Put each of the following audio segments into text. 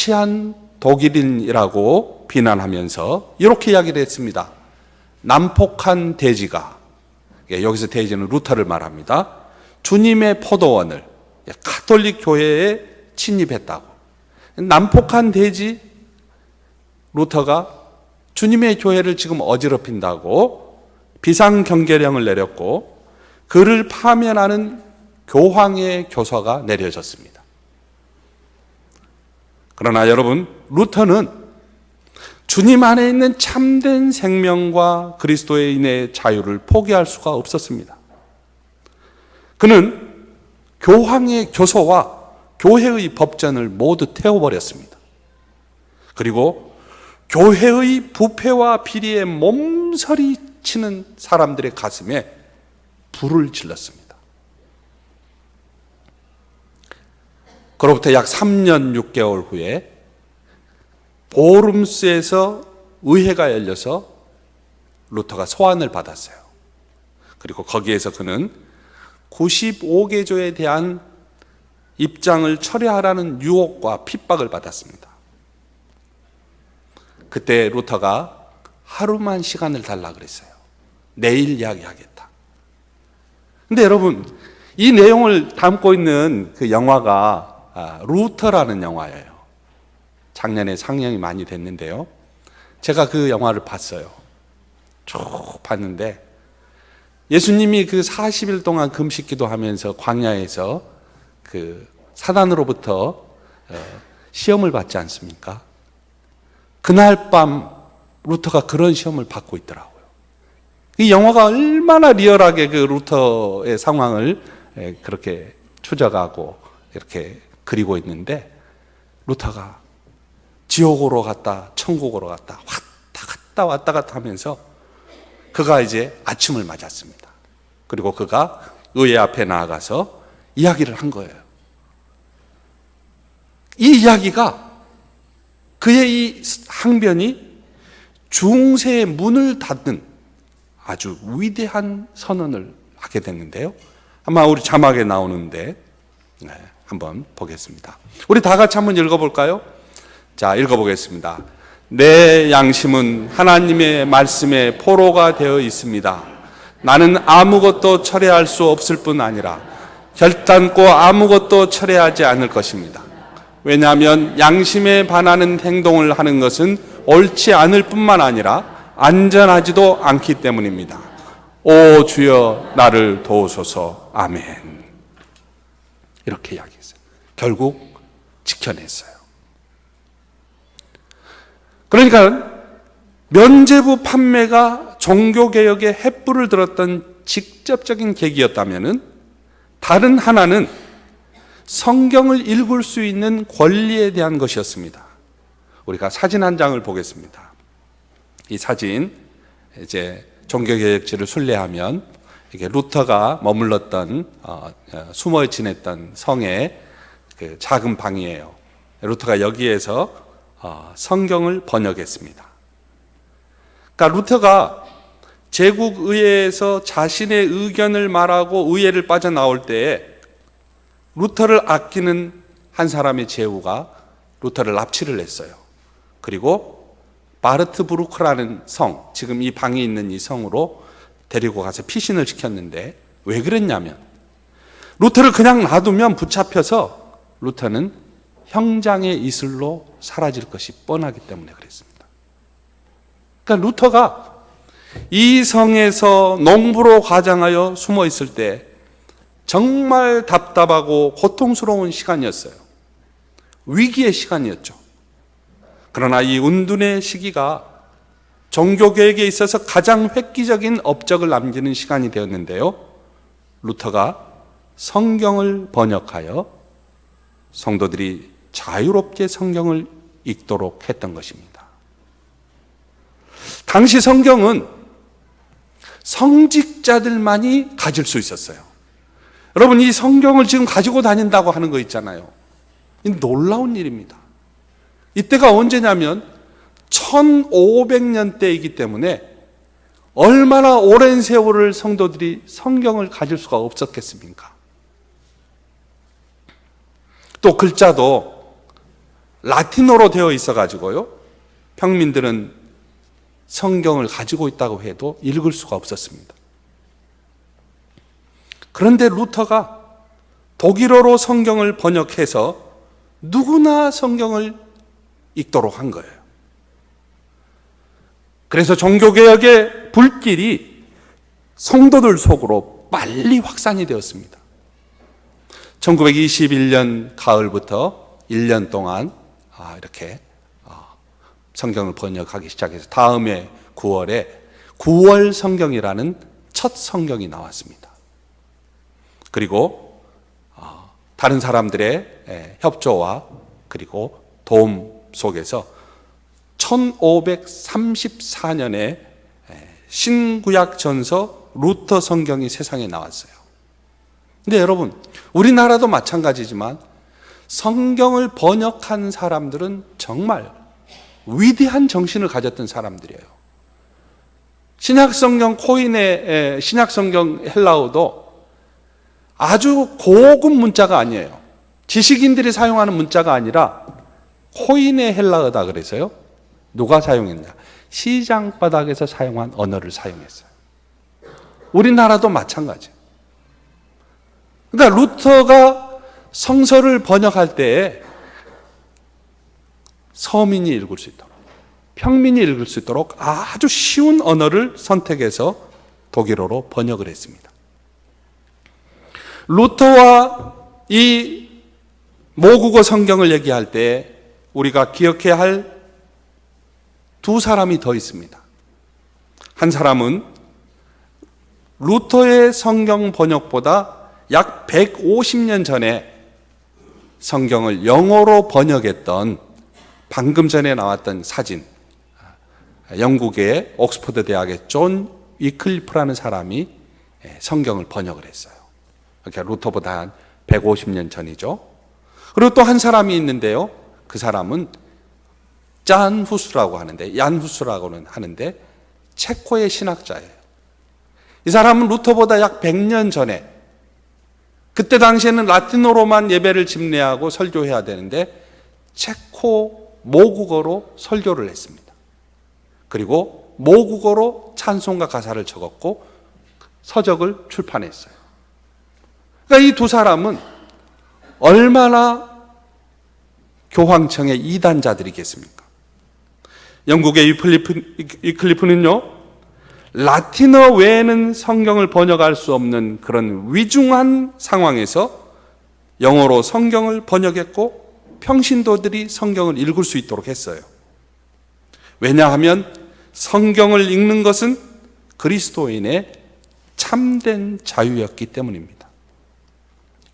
시치한 독일인이라고 비난하면서 이렇게 이야기를 했습니다. 난폭한 돼지가, 여기서 돼지는 루터를 말합니다. 주님의 포도원을 가톨릭 교회에 침입했다고. 난폭한 돼지 루터가 주님의 교회를 지금 어지럽힌다고 비상경계령을 내렸고 그를 파면하는 교황의 교서가 내려졌습니다. 그러나 여러분, 루터는 주님 안에 있는 참된 생명과 그리스도인의 자유를 포기할 수가 없었습니다. 그는 교황의 교서와 교회의 법전을 모두 태워버렸습니다. 그리고 교회의 부패와 비리에 몸서리 치는 사람들의 가슴에 불을 질렀습니다. 그로부터 약 3년 6개월 후에 보름스에서 의회가 열려서 루터가 소환을 받았어요. 그리고 거기에서 그는 95개조에 대한 입장을 철회하라는 유혹과 핍박을 받았습니다. 그때 루터가 하루만 시간을 달라 그랬어요. 내일 이야기하겠다. 근데 여러분, 이 내용을 담고 있는 그 영화가 루터라는 영화예요. 작년에 상영이 많이 됐는데요. 제가 그 영화를 봤어요. 쭉 봤는데 예수님이 그 40일 동안 금식 기도하면서 광야에서 그 사단으로부터 시험을 받지 않습니까? 그날 밤 루터가 그런 시험을 받고 있더라고요. 이 영화가 얼마나 리얼하게 그 루터의 상황을 그렇게 추적하고 이렇게 그리고 있는데, 루터가 지옥으로 갔다 천국으로 갔다 왔다 갔다 하면서 그가 이제 아침을 맞았습니다. 그리고 그가 의회 앞에 나아가서 이야기를 한 거예요. 이 이야기가, 그의 이 항변이 중세의 문을 닫는 아주 위대한 선언을 하게 됐는데요. 아마 우리 자막에 나오는데 한번 보겠습니다. 우리 다 같이 한번 읽어볼까요? 자, 읽어보겠습니다. 내 양심은 하나님의 말씀에 포로가 되어 있습니다. 나는 아무것도 철회할 수 없을 뿐 아니라 결단코 아무것도 철회하지 않을 것입니다. 왜냐하면 양심에 반하는 행동을 하는 것은 옳지 않을 뿐만 아니라 안전하지도 않기 때문입니다. 오 주여 나를 도우소서. 아멘. 이렇게 이야기했어요. 결국 지켜냈어요. 그러니까 면죄부 판매가 종교개혁에 횃불을 들었던 직접적인 계기였다면, 다른 하나는 성경을 읽을 수 있는 권리에 대한 것이었습니다. 우리가 사진 한 장을 보겠습니다. 이 사진, 이제 종교개혁지를 순례하면 이게 루터가 머물렀던 숨어 지냈던 성의 그 작은 방이에요. 루터가 여기에서 성경을 번역했습니다. 그러니까 루터가 제국의회에서 자신의 의견을 말하고 의회를 빠져나올 때에 루터를 아끼는 한 사람의 제후가 루터를 납치를 했어요. 그리고 바르트부르크라는 성, 지금 이 방에 있는 이 성으로 데리고 가서 피신을 시켰는데, 왜 그랬냐면 루터를 그냥 놔두면 붙잡혀서 루터는 형장의 이슬로 사라질 것이 뻔하기 때문에 그랬습니다. 그러니까 루터가 이 성에서 농부로 가장하여 숨어 있을 때 정말 답답하고 고통스러운 시간이었어요. 위기의 시간이었죠. 그러나 이 운둔의 시기가 종교개혁에 있어서 가장 획기적인 업적을 남기는 시간이 되었는데요. 루터가 성경을 번역하여 성도들이 자유롭게 성경을 읽도록 했던 것입니다. 당시 성경은 성직자들만이 가질 수 있었어요. 여러분, 이 성경을 지금 가지고 다닌다고 하는 거 있잖아요. 이 놀라운 일입니다. 이때가 언제냐면 1500년대이기 때문에 얼마나 오랜 세월을 성도들이 성경을 가질 수가 없었겠습니까? 또 글자도 라틴어로 되어 있어 가지고요, 평민들은 성경을 가지고 있다고 해도 읽을 수가 없었습니다. 그런데 루터가 독일어로 성경을 번역해서 누구나 성경을 읽도록 한 거예요. 그래서 종교개혁의 불길이 성도들 속으로 빨리 확산이 되었습니다. 1921년 가을부터 1년 동안 이렇게 성경을 번역하기 시작해서 다음해 9월에 9월 성경이라는 첫 성경이 나왔습니다. 그리고 다른 사람들의 협조와 그리고 도움 속에서 1534년에 신구약 전서 루터 성경이 세상에 나왔어요. 근데 여러분, 우리나라도 마찬가지지만 성경을 번역한 사람들은 정말 위대한 정신을 가졌던 사람들이에요. 신약성경 코인의 신약성경 헬라어도 아주 고급 문자가 아니에요. 지식인들이 사용하는 문자가 아니라 코인의 헬라어다 그래서요. 누가 사용했냐? 시장 바닥에서 사용한 언어를 사용했어요. 우리나라도 마찬가지예요. 그러니까 루터가 성서를 번역할 때에 서민이 읽을 수 있도록, 평민이 읽을 수 있도록 아주 쉬운 언어를 선택해서 독일어로 번역을 했습니다. 루터와 이 모국어 성경을 얘기할 때 우리가 기억해야 할 두 사람이 더 있습니다. 한 사람은 루터의 성경 번역보다 약 150년 전에 성경을 영어로 번역했던, 방금 전에 나왔던 사진, 영국의 옥스퍼드 대학의 존 위클리프라는 사람이 성경을 번역을 했어요. 그러니까 루터보다 한 150년 전이죠. 그리고 또 한 사람이 있는데요. 그 사람은 짠 후스라고 하는데, 얀 후스라고는 하는데 체코의 신학자예요. 이 사람은 루터보다 약 100년 전에, 그때 당시에는 라틴어로만 예배를 집례하고 설교해야 되는데 체코 모국어로 설교를 했습니다. 그리고 모국어로 찬송가 가사를 적었고 서적을 출판했어요. 그러니까 이 두 사람은 얼마나 교황청의 이단자들이겠습니까? 영국의 위클리프는요, 라틴어 외에는 성경을 번역할 수 없는 그런 위중한 상황에서 영어로 성경을 번역했고 평신도들이 성경을 읽을 수 있도록 했어요. 왜냐하면 성경을 읽는 것은 그리스도인의 참된 자유였기 때문입니다.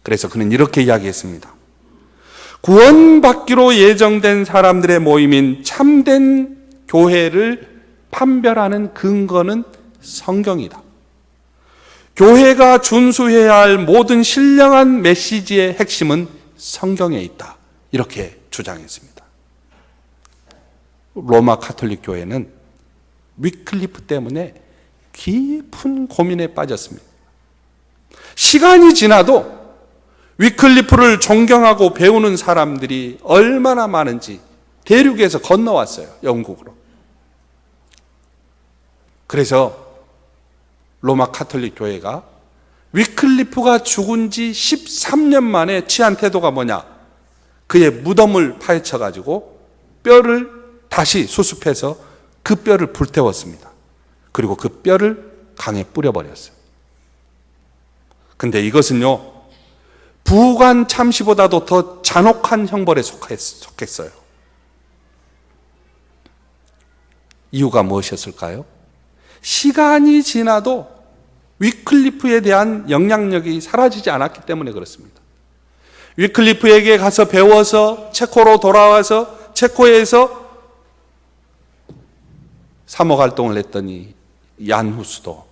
그래서 그는 이렇게 이야기했습니다. 구원받기로 예정된 사람들의 모임인 참된 교회를 판별하는 근거는 성경이다. 교회가 준수해야 할 모든 신령한 메시지의 핵심은 성경에 있다. 이렇게 주장했습니다. 로마 가톨릭 교회는 위클리프 때문에 깊은 고민에 빠졌습니다. 시간이 지나도 위클리프를 존경하고 배우는 사람들이 얼마나 많은지 대륙에서 건너왔어요. 영국으로. 그래서 로마 가톨릭 교회가 위클리프가 죽은 지 13년 만에 취한 태도가 뭐냐? 그의 무덤을 파헤쳐 가지고 뼈를 다시 수습해서 그 뼈를 불태웠습니다. 그리고 그 뼈를 강에 뿌려버렸어요. 근데 이것은요, 부관 참시보다도 더 잔혹한 형벌에 속했어요. 이유가 무엇이었을까요? 시간이 지나도 위클리프에 대한 영향력이 사라지지 않았기 때문에 그렇습니다. 위클리프에게 가서 배워서 체코로 돌아와서 체코에서 사목 활동을 했더니 얀 후스도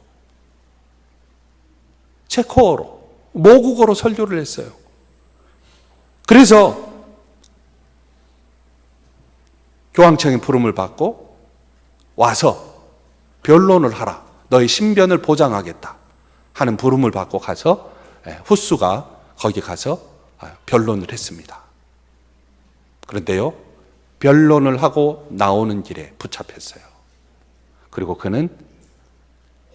체코어로, 모국어로 설교를 했어요. 그래서 교황청의 부름을 받고 와서 변론을 하라. 너의 신변을 보장하겠다 하는 부름을 받고 가서 후스가 거기 가서 변론을 했습니다. 그런데요, 변론을 하고 나오는 길에 붙잡혔어요. 그리고 그는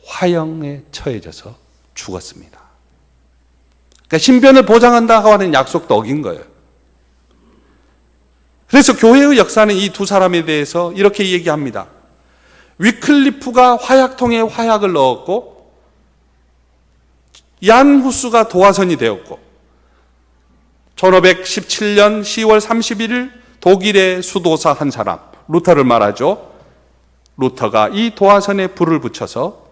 화형에 처해져서 죽었습니다. 그러니까 신변을 보장한다고 하는 약속도 어긴 거예요. 그래서 교회의 역사는 이 두 사람에 대해서 이렇게 얘기합니다. 위클리프가 화약통에 화약을 넣었고 얀 후스가 도화선이 되었고 1517년 10월 31일 독일의 수도사 한 사람, 루터를 말하죠. 루터가 이 도화선에 불을 붙여서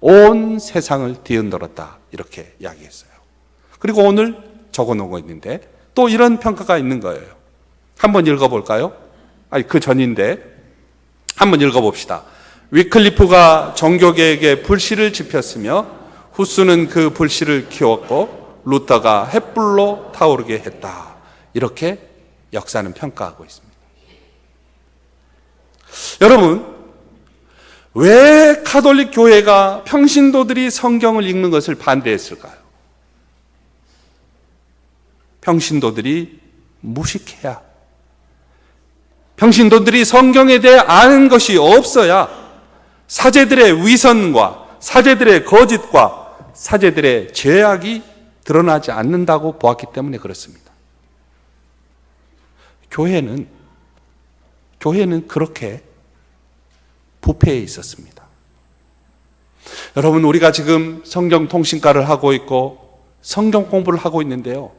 온 세상을 뒤흔들었다, 이렇게 이야기했어요. 그리고 오늘 적어놓은 있는데 또 이런 평가가 있는 거예요. 한번 읽어볼까요? 아니, 그 전인데 한번 읽어봅시다. 위클리프가 종교개혁에 불씨를 지폈으며 후스는 그 불씨를 키웠고 루터가 횃불로 타오르게 했다. 이렇게 역사는 평가하고 있습니다. 여러분, 왜 가톨릭 교회가 평신도들이 성경을 읽는 것을 반대했을까요? 평신도들이 무식해야, 평신도들이 성경에 대해 아는 것이 없어야 사제들의 위선과 사제들의 거짓과 사제들의 죄악이 드러나지 않는다고 보았기 때문에 그렇습니다. 교회는 그렇게 부패해 있었습니다. 여러분, 우리가 지금 성경 통신과를 하고 있고 성경 공부를 하고 있는데요,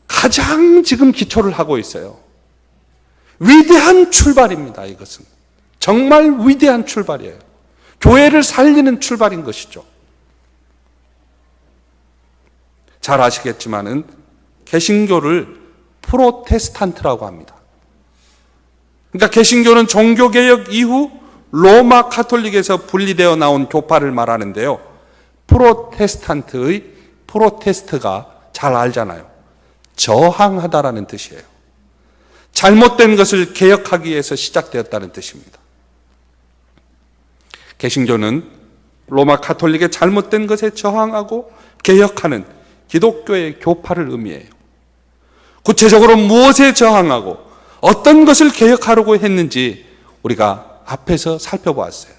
가장 지금 기초를 하고 있어요. 위대한 출발입니다. 이것은 정말 위대한 출발이에요. 교회를 살리는 출발인 것이죠. 잘 아시겠지만은 개신교를 프로테스탄트라고 합니다. 그러니까 개신교는 종교개혁 이후 로마 카톨릭에서 분리되어 나온 교파를 말하는데요, 프로테스탄트의 프로테스트가 잘 알잖아요. 저항하다라는 뜻이에요. 잘못된 것을 개혁하기 위해서 시작되었다는 뜻입니다. 개신교는 로마 카톨릭의 잘못된 것에 저항하고 개혁하는 기독교의 교파를 의미해요. 구체적으로 무엇에 저항하고 어떤 것을 개혁하려고 했는지 우리가 앞에서 살펴보았어요.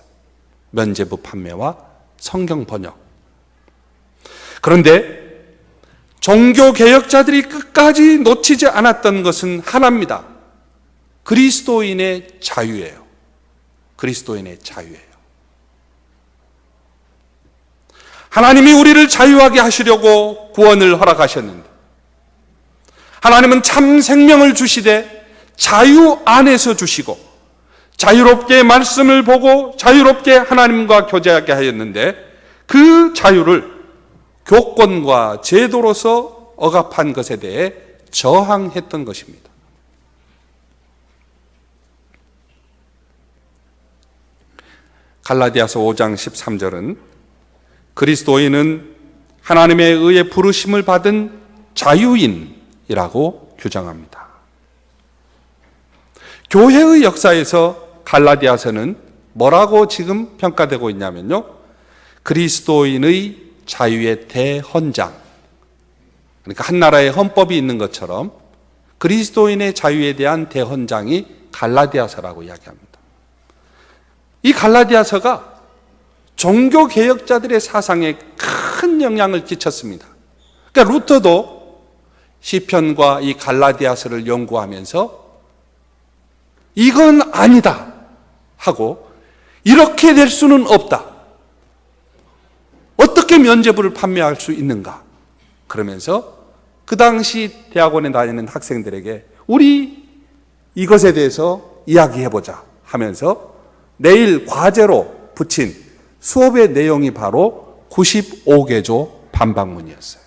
면죄부 판매와 성경 번역. 그런데 종교개혁자들이 끝까지 놓치지 않았던 것은 하나입니다. 그리스도인의 자유예요. 그리스도인의 자유예요. 하나님이 우리를 자유하게 하시려고 구원을 허락하셨는데, 하나님은 참 생명을 주시되 자유 안에서 주시고 자유롭게 말씀을 보고 자유롭게 하나님과 교제하게 하였는데, 그 자유를 교권과 제도로서 억압한 것에 대해 저항했던 것입니다. 갈라디아서 5장 13절은 그리스도인은 하나님에 의해 부르심을 받은 자유인이라고 규정합니다. 교회의 역사에서 갈라디아서는 뭐라고 지금 평가되고 있냐면요, 그리스도인의 자유의 대헌장, 그러니까 한 나라의 헌법이 있는 것처럼 그리스도인의 자유에 대한 대헌장이 갈라디아서라고 이야기합니다. 이 갈라디아서가 종교개혁자들의 사상에 큰 영향을 끼쳤습니다. 그러니까 루터도 시편과 이 갈라디아서를 연구하면서 이건 아니다 하고, 이렇게 될 수는 없다, 어떻게 면죄부를 판매할 수 있는가, 그러면서 그 당시 대학원에 다니는 학생들에게 우리 이것에 대해서 이야기해보자 하면서 내일 과제로 붙인 수업의 내용이 바로 95개조 반박문이었어요.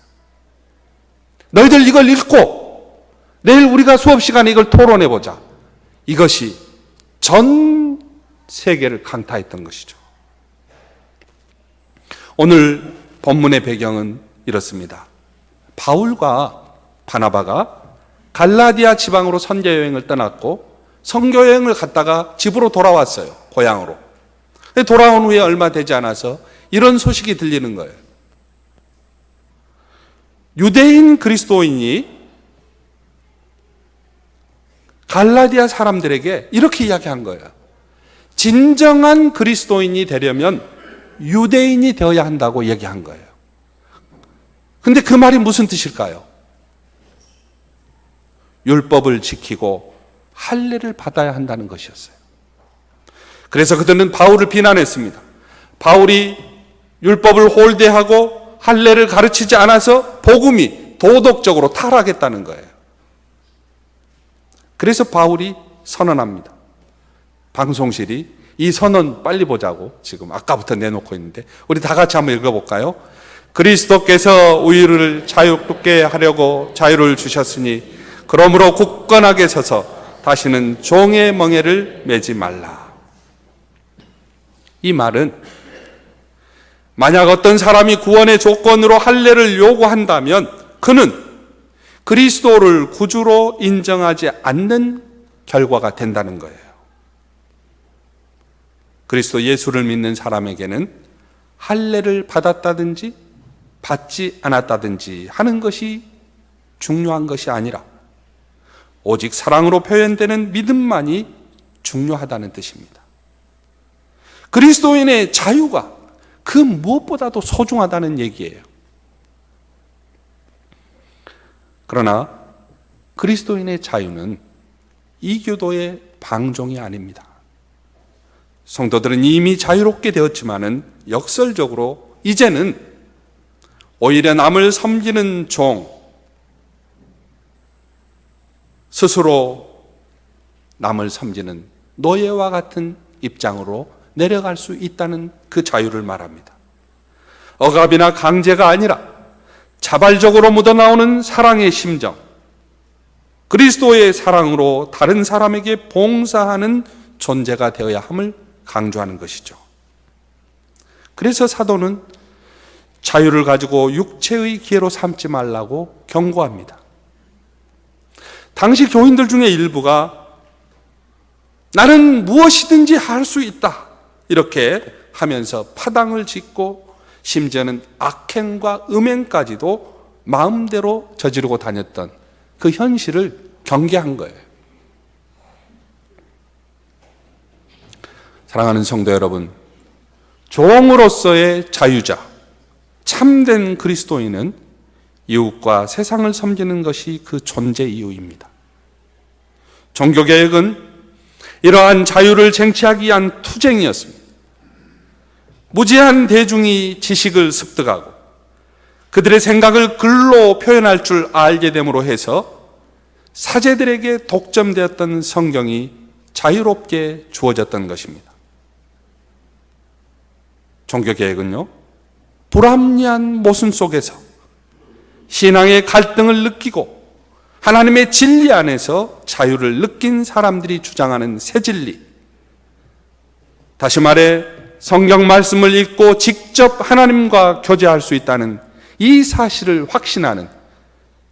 너희들 이걸 읽고 내일 우리가 수업 시간에 이걸 토론해보자. 이것이 전 세계를 강타했던 것이죠. 오늘 본문의 배경은 이렇습니다. 바울과 바나바가 갈라디아 지방으로 선교 여행을 떠났고 선교 여행을 갔다가 집으로 돌아왔어요. 고향으로. 돌아온 후에 얼마 되지 않아서 이런 소식이 들리는 거예요. 유대인 그리스도인이 갈라디아 사람들에게 이렇게 이야기한 거예요. 진정한 그리스도인이 되려면 유대인이 되어야 한다고 얘기한 거예요. 근데 그 말이 무슨 뜻일까요? 율법을 지키고 할례를 받아야 한다는 것이었어요. 그래서 그들은 바울을 비난했습니다. 바울이 율법을 홀대하고 할례를 가르치지 않아서 복음이 도덕적으로 타락했다는 거예요. 그래서 바울이 선언합니다. 방송실이 이 선언 빨리 보자고 지금 아까부터 내놓고 있는데 우리 다 같이 한번 읽어볼까요? 그리스도께서 우리를 자유롭게 하려고 자유를 주셨으니 그러므로 굳건하게 서서 다시는 종의 멍에를 매지 말라. 이 말은 만약 어떤 사람이 구원의 조건으로 할례를 요구한다면 그는 그리스도를 구주로 인정하지 않는 결과가 된다는 거예요. 그리스도 예수를 믿는 사람에게는 할례를 받았다든지 받지 않았다든지 하는 것이 중요한 것이 아니라 오직 사랑으로 표현되는 믿음만이 중요하다는 뜻입니다. 그리스도인의 자유가 그 무엇보다도 소중하다는 얘기예요. 그러나 그리스도인의 자유는 이교도의 방종이 아닙니다. 성도들은 이미 자유롭게 되었지만은 역설적으로 이제는 오히려 남을 섬기는 종, 스스로 남을 섬기는 노예와 같은 입장으로 내려갈 수 있다는 그 자유를 말합니다. 억압이나 강제가 아니라 자발적으로 묻어나오는 사랑의 심정, 그리스도의 사랑으로 다른 사람에게 봉사하는 존재가 되어야 함을 강조하는 것이죠. 그래서 사도는 자유를 가지고 육체의 기회로 삼지 말라고 경고합니다. 당시 교인들 중에 일부가 나는 무엇이든지 할 수 있다 이렇게 하면서 파당을 짓고 심지어는 악행과 음행까지도 마음대로 저지르고 다녔던 그 현실을 경계한 거예요. 사랑하는 성도 여러분, 종으로서의 자유자, 참된 그리스도인은 이웃과 세상을 섬기는 것이 그 존재 이유입니다. 종교개혁은 이러한 자유를 쟁취하기 위한 투쟁이었습니다. 무지한 대중이 지식을 습득하고 그들의 생각을 글로 표현할 줄 알게 됨으로 해서 사제들에게 독점되었던 성경이 자유롭게 주어졌던 것입니다. 종교개혁은요, 불합리한 모순 속에서 신앙의 갈등을 느끼고 하나님의 진리 안에서 자유를 느낀 사람들이 주장하는 새 진리, 다시 말해 성경 말씀을 읽고 직접 하나님과 교제할 수 있다는 이 사실을 확신하는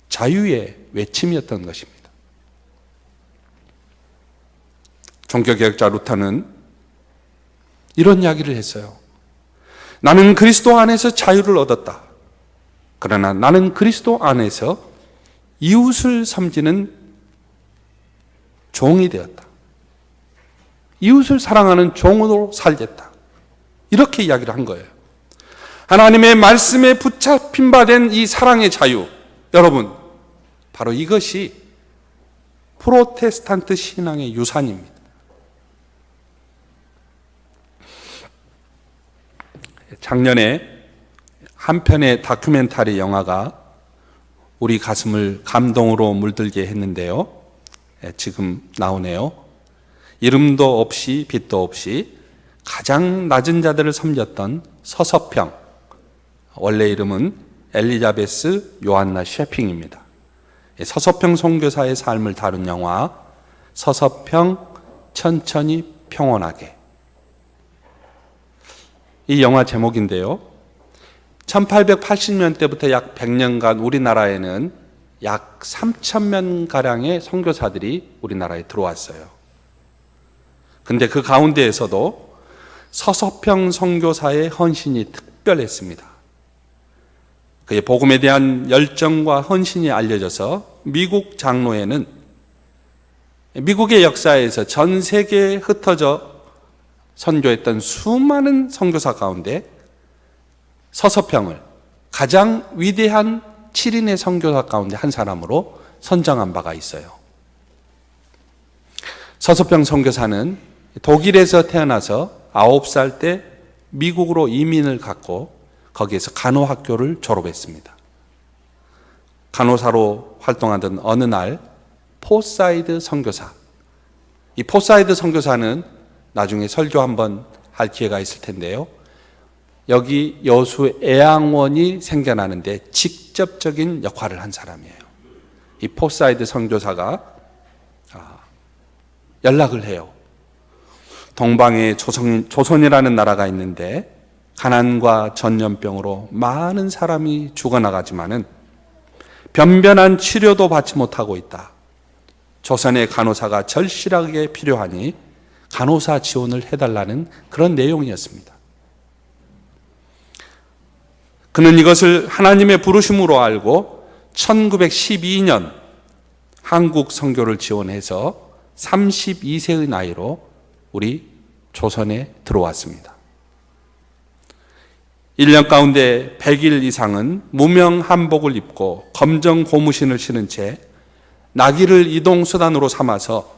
자유의 외침이었던 것입니다. 종교개혁자 루터는 이런 이야기를 했어요. 나는 그리스도 안에서 자유를 얻었다. 그러나 나는 그리스도 안에서 이웃을 섬기는 종이 되었다. 이웃을 사랑하는 종으로 살겠다. 이렇게 이야기를 한 거예요. 하나님의 말씀에 붙잡힌 바 된 이 사랑의 자유, 여러분, 바로 이것이 프로테스탄트 신앙의 유산입니다. 작년에 한 편의 다큐멘터리 영화가 우리 가슴을 감동으로 물들게 했는데요. 지금 나오네요. 이름도 없이 빛도 없이 가장 낮은 자들을 섬겼던 서서평, 원래 이름은 엘리자베스 요한나 셰핑입니다. 서서평 선교사의 삶을 다룬 영화 서서평 천천히 평온하게. 이 영화 제목인데요, 1880년대부터 약 100년간 우리나라에는 약 3,000명가량의 선교사들이 우리나라에 들어왔어요. 근데 그 가운데에서도 서서평 선교사의 헌신이 특별했습니다. 그의 복음에 대한 열정과 헌신이 알려져서 미국 장로회는 미국의 역사에서 전 세계에 흩어져 선교했던 수많은 선교사 가운데 서서평을 가장 위대한 7인의 선교사 가운데 한 사람으로 선정한 바가 있어요. 서서평 선교사는 독일에서 태어나서 9살 때 미국으로 이민을 갔고 거기에서 간호학교를 졸업했습니다. 간호사로 활동하던 어느 날 포사이드 선교사, 이 포사이드 선교사는 나중에 설교 한번 할 기회가 있을 텐데요, 여기 여수 애양원이 생겨나는데 직접적인 역할을 한 사람이에요. 이 포사이드 선교사가 연락을 해요. 동방에 조선이라는 나라가 있는데 가난과 전염병으로 많은 사람이 죽어나가지만은 변변한 치료도 받지 못하고 있다. 조선의 간호사가 절실하게 필요하니 간호사 지원을 해달라는 그런 내용이었습니다. 그는 이것을 하나님의 부르심으로 알고 1912년 한국 선교를 지원해서 32세의 나이로 우리 조선에 들어왔습니다. 1년 가운데 100일 이상은 무명 한복을 입고 검정 고무신을 신은 채 나귀를 이동수단으로 삼아서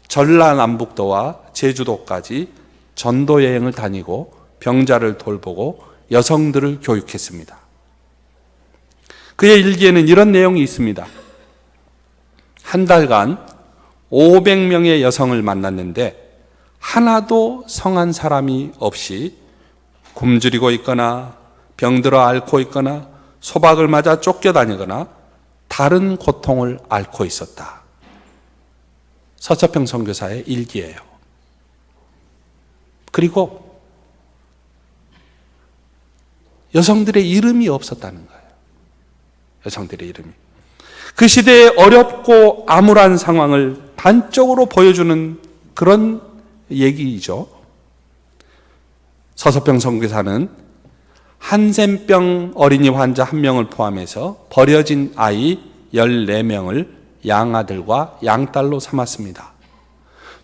전라남북도와 제주도까지 전도 여행을 다니고 병자를 돌보고 여성들을 교육했습니다. 그의 일기에는 이런 내용이 있습니다. 한 달간 500명의 여성을 만났는데 하나도 성한 사람이 없이 굶주리고 있거나 병들어 앓고 있거나 소박을 맞아 쫓겨다니거나 다른 고통을 앓고 있었다. 서서평 선교사의 일기예요. 그리고 여성들의 이름이 없었다는 거예요. 여성들의 이름이. 그 시대의 어렵고 암울한 상황을 단적으로 보여주는 그런 얘기이죠. 서서평 선교사는 한센병 어린이 환자 1명을 포함해서 버려진 아이 14명을 양아들과 양딸로 삼았습니다.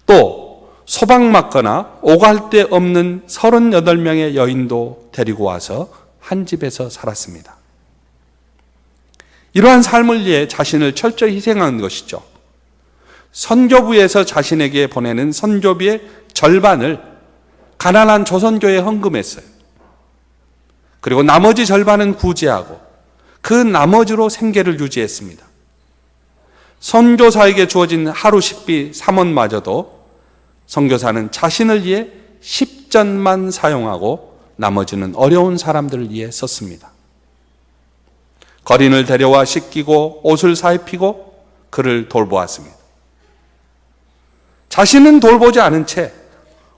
또 소박 맞거나 오갈 데 없는 38명의 여인도 데리고 와서 한 집에서 살았습니다. 이러한 삶을 위해 자신을 철저히 희생한 것이죠. 선교부에서 자신에게 보내는 선교비의 절반을 가난한 조선교회에 헌금했어요. 그리고 나머지 절반은 구제하고 그 나머지로 생계를 유지했습니다. 선교사에게 주어진 하루 식비 3원마저도 선교사는 자신을 위해 10전만 사용하고 나머지는 어려운 사람들을 위해 썼습니다. 거린을 데려와 씻기고 옷을 사입히고 그를 돌보았습니다. 자신은 돌보지 않은 채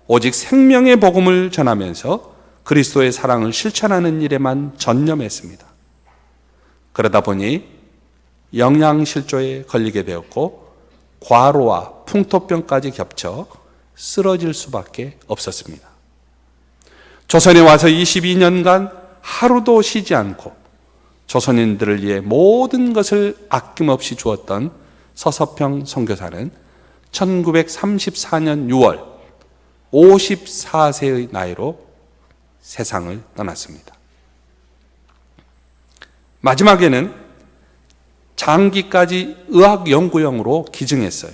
오직 생명의 복음을 전하면서 그리스도의 사랑을 실천하는 일에만 전념했습니다. 그러다 보니 영양실조에 걸리게 되었고 과로와 풍토병까지 겹쳐 쓰러질 수밖에 없었습니다. 조선에 와서 22년간 하루도 쉬지 않고 조선인들을 위해 모든 것을 아낌없이 주었던 서서평 선교사는 1934년 6월 54세의 나이로 세상을 떠났습니다. 마지막에는 장기까지 의학연구용으로 기증했어요.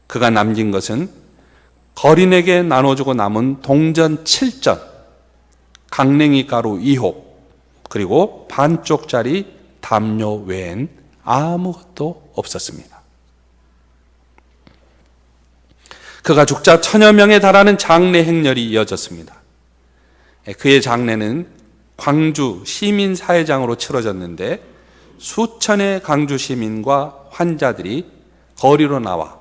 그가 남긴 것은 거린에게 나눠주고 남은 동전 7전, 강냉이 가루 2호, 그리고 반쪽짜리 담요 외엔 아무것도 없었습니다. 그가 죽자 1000여 명에 달하는 장례 행렬이 이어졌습니다. 그의 장례는 광주 시민사회장으로 치러졌는데 수천의 광주 시민과 환자들이 거리로 나와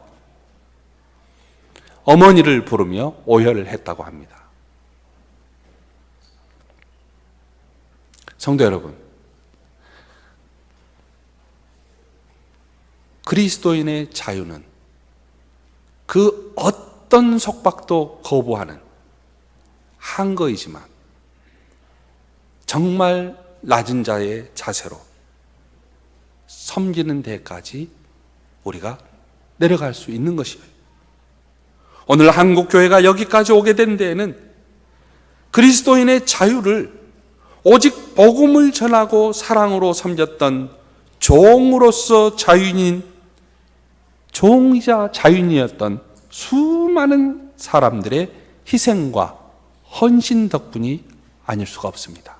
어머니를 부르며 오열을 했다고 합니다. 성도 여러분, 그리스도인의 자유는 그 어떤 속박도 거부하는 한거이지만 정말 낮은 자의 자세로 섬기는 데까지 우리가 내려갈 수 있는 것이에요. 오늘 한국교회가 여기까지 오게 된 데에는 그리스도인의 자유를 오직 복음을 전하고 사랑으로 섬겼던 종으로서 종이자 자유인이었던 수많은 사람들의 희생과 헌신 덕분이 아닐 수가 없습니다.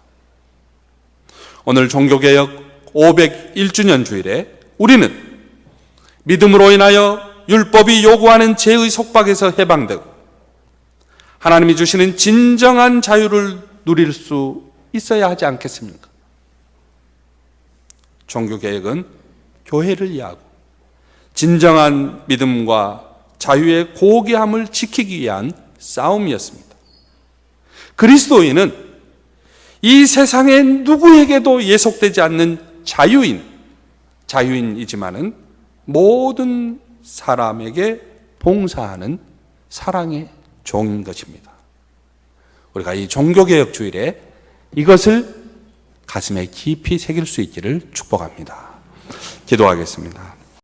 오늘 종교개혁 501주년 주일에 우리는 믿음으로 인하여 율법이 요구하는 죄의 속박에서 해방되고 하나님이 주시는 진정한 자유를 누릴 수 있어야 하지 않겠습니까? 종교개혁은 교회를 위하고 진정한 믿음과 자유의 고귀함을 지키기 위한 싸움이었습니다. 그리스도인은 이 세상에 누구에게도 예속되지 않는 자유인이지만은 모든 사람에게 봉사하는 사랑의 종인 것입니다. 우리가 이 종교개혁 주일에 이것을 가슴에 깊이 새길 수 있기를 축복합니다. 기도하겠습니다.